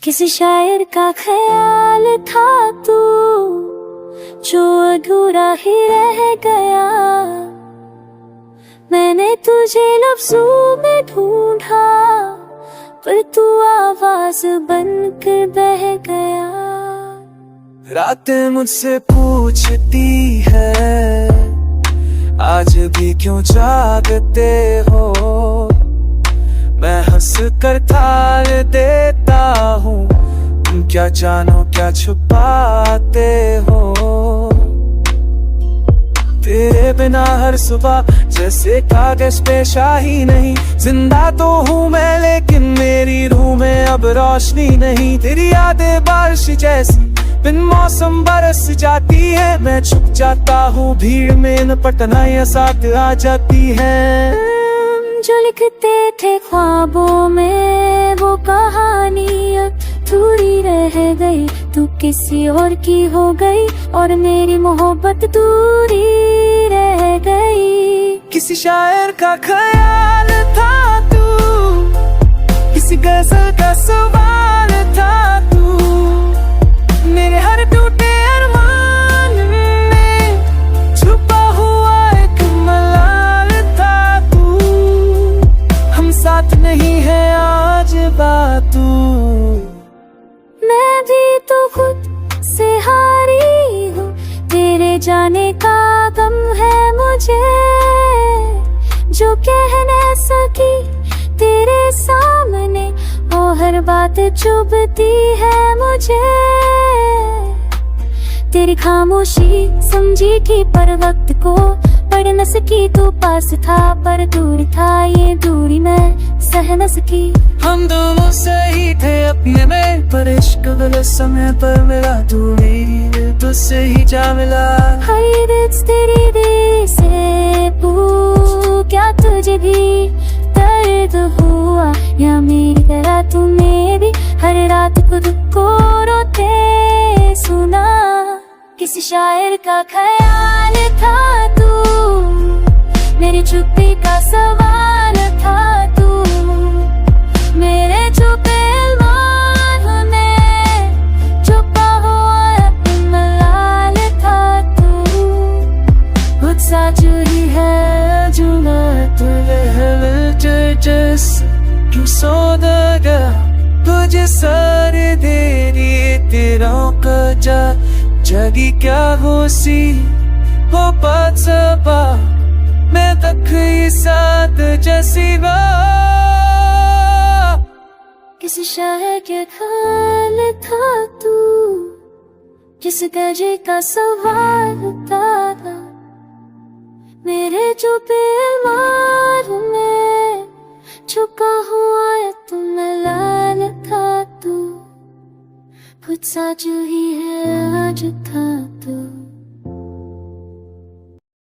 किसी शायर का ख्याल था तू, जो अधूरा ही रह गया। मैंने तुझे लफ्जों में ढूंढा, पर तू आवाज बनकर बह गया। रातें मुझसे पूछती है, आज भी क्यों जागते हो। मैं हंस कर टाल देता हूँ, तुम क्या जानो क्या छुपाते हो। तेरे बिना हर सुबह जैसे कागज पे शाही नहीं। जिंदा तो हूँ मैं लेकिन मेरी रूह में अब रोशनी नहीं। तेरी यादें बारिश जैसी बिन मौसम बरस जाती है। मैं छुप जाता हूँ भीड़ में, न पटना या साथ आ जाती है। जो लिखते थे ख्वाबों में वो कहानी अधूरी रह गई। तू किसी और की हो गई और मेरी मोहब्बत दूरी रह गई। किसी शायर का ख्याल था तू, किसी गजल का सवाल था तू। मेरे हर टूटे अरमान में छुपा हुआ एक मलाल था तू। हम साथ नहीं है आज बातू। मैं भी तो खुद से हारी हूँ, तेरे जाने का गम है मुझे। जो कह न सकी तेरे सामने, वो हर बात चुभती है मुझे। तेरी खामोशी समझी थी पर वक्त को पढ़ न सकी। तू पास था पर दूर था, ये दूरी मैं सह न सकी। हम दोनों सही थे अपने में, पर इश्क गलत समय पर मिला। तू मेरी तुझसे ही जा मिला। हाय दिल तेरी देर से पूछ, क्या तुझे भी दर्द हुआ या मेरी तरह तुम्हें भी हर रात खुद को रोते सुना। किसी शायर का ख्याल था तू, मेरी चुप्पी का सवाल था तू। मेरे छुपे अरमान में छुपा हुआ मलाल था तू। खुद सा जो ही है जुना तुझे क्यों सौदागा तुझे सारे देरी तेरा कजा। जगी क्या होसी हो बात सबा, मैं तक ही साथ जैसी बा। किसी शायर के ख्याल था तू, जिस गजे का सवाल था। मेरे छुपे अरमान में छुपा हुआ तुम मलाल था तू। खुद सा जो ही है आज था तू।